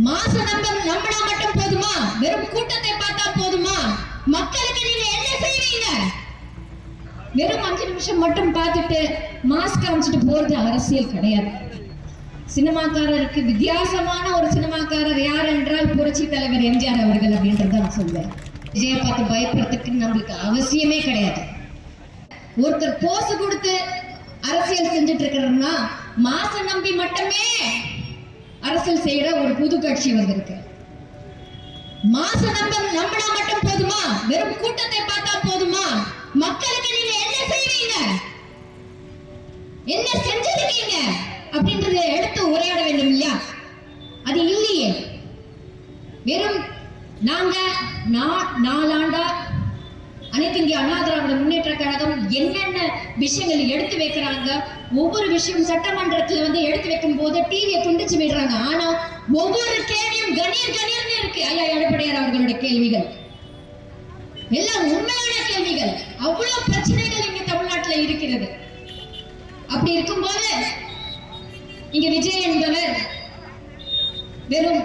மாச நம்பினா மட்டும் போதுமா? வெறும் கூட்டத்தை பார்த்தா போதுமா? மக்களுக்கு நீங்க என்ன செய்வீங்க? வெறும் 5 நிமிஷம் மட்டும் பார்த்துட்டு மாஸ்க் காமிச்சிட்டு போறது அரசியல் கிடையாது. சினிமாக்காரருக்கு வித்தியாசமான ஒரு சினிமாக்காரர் யார் என்றால் புரட்சி தலைவர் எம்ஜிஆர் அவர்கள் அப்படின்றத நான் சொல்வேன். விஜயை பார்த்து பயப்படுறதுக்கு நம்மளுக்கு அவசியமே கிடையாது. ஒருத்தர் போஸ் கொடுத்து அரசியல் செஞ்சுட்டு இருக்கிறோம்னா மாச நம்பி மட்டுமே அரசியல் செய்யற ஒரு புது கட்சி வந்திருக்கு. மாச நம்பினா மட்டும் போதுமா? வெறும் கூட்டத்தை பார்த்தா போதுமா? மக்களுக்கு நீங்க என்ன செய்வீங்க, என்ன செஞ்சிருக்கீங்க அப்படின்றத எடுத்து உரையாட வேண்டும் இல்லையா? அது இல்லையே. வெறும் நாங்க 4 ஆண்டா அனைத்து இந்திய அண்ணா திராவிட முன்னேற்ற கழகம் என்னென்ன விஷயங்கள் எடுத்து வைக்கிறாங்க, ஒவ்வொரு விஷயம் சட்டமன்றத்தில் எடுத்து வைக்கும் போது டிவியை துண்டிச்சு விடுறாங்க. ஆனா ஒவ்வொரு கேள்வியும் கணீர்னு இருக்கு. ஐயா எடப்பாடியார் அவர்களுடைய கேள்விகள் எல்லாம் உண்மையான கேள்விகள். அவ்வளவு பிரச்சனைகள் இங்க தமிழ்நாட்டில் இருக்கிறது. அப்படி இருக்கும்போது இங்க விஜய் என்பவர் வெறும்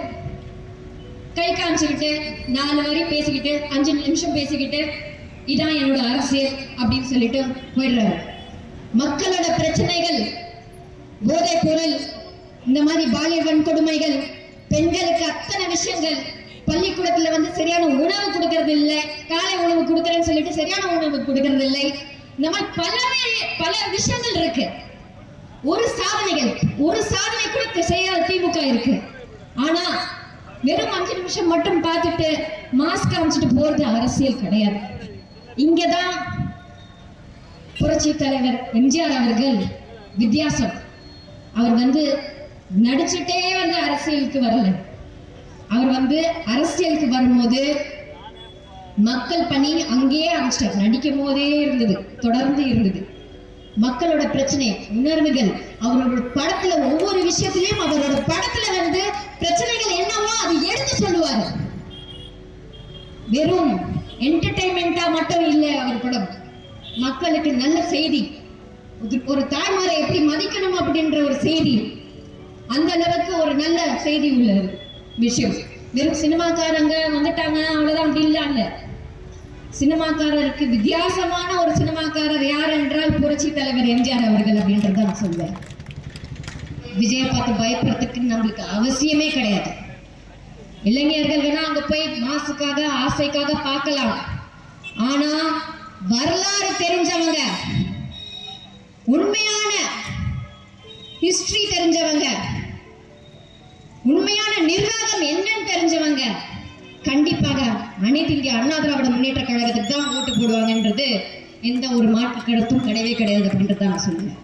கை காமிச்சுக்கிட்டு 4 வரி பேசிக்கிட்டு 5 நிமிஷம் பேசிக்கிட்டு இதான் என்னோட அரசியல் அப்படின்னு சொல்லிட்டு போயிடுறாரு. மக்களோட பிரச்சனைகள், போதைப் பொருள், இந்த மாதிரி பாலியல் வன்கொடுமைகள், பெண்களுக்கு அத்தனை விஷயங்கள், பள்ளிக்கூடத்துல சரியான உணவு கொடுக்கறது இல்லை, காலை உணவு கொடுக்கறேன்னு சொல்லிட்டு சரியான உணவு கொடுக்கறது இல்லை. இந்த மாதிரி பல விஷயங்கள் இருக்கு. ஒரு சாதனை கூட செய்யாத திமுக இருக்கு. ஆனா வெறும் 5 நிமிஷம் மட்டும் பார்த்துட்டு மாஸ்க் காமிச்சிட்டு போறது அரசியல் கிடையாது. இங்கதான் புரட்சி தலைவர் எம்ஜிஆர் அவர்கள் வித்தியாசம். அவர் நடிச்சுட்டே அரசியலுக்கு வரல. அவர் அரசியலுக்கு வரும்போது மக்கள் பணி அங்கேயே ஆரம்பிச்சிட்டார். நடிக்கும் போதே இருந்தது, தொடர்ந்து இருந்தது. மக்களோட பிரச்சனை, உணர்வுகள், அவரோட படத்துல ஒவ்வொரு விஷயத்திலையும் அவரோட படத்துல பிரச்சனைகள் என்னவோ அது எடுத்து சொல்லுவாரு. வெறும் என்டர்டைன்மெண்டா மட்டும் இல்லை அவர் படம். மக்களுக்கு நல்ல செய்தி, ஒரு தாய்மாரை எப்படி மதிக்கணும் அப்படின்ற ஒரு செய்தி, அந்த அளவுக்கு ஒரு நல்ல செய்தி உள்ள விஷயம். வெறும் சினிமாக்காரங்க வந்துட்டாங்க அவ்வளவுதான் அப்படி இல்ல. சினிமாக்காரருக்கு வித்தியாசமான ஒரு சினிமாக்காரர் யார் என்றால் புரட்சி தலைவர் எம்ஜிஆர் அவர்கள் அப்படின்றத நான் சொல்வேன். விஜயை பார்த்து பயப்படுறதுக்கு நம்மளுக்கு அவசியமே கிடையாது. இளைஞர்கள் வேணா அங்க போய் மாசுக்காக ஆசைக்காக பார்க்கலாம். ஆனா வரலாறு தெரிஞ்சவங்க, உண்மையான ஹிஸ்டரி தெரிஞ்சவங்க, உண்மையான நிர்வாகம் என்னன்னு தெரிஞ்சவங்க கண்டிப்பாக அனைத்து இந்திய அண்ணா திராவிட முன்னேற்ற கழகத்துக்கு தான் ஓட்டு போடுவாங்கன்றது எந்த ஒரு மாற்று கருத்தும் கிடையவே கிடையாது அப்படின்றத நான் சொல்லுவேன்.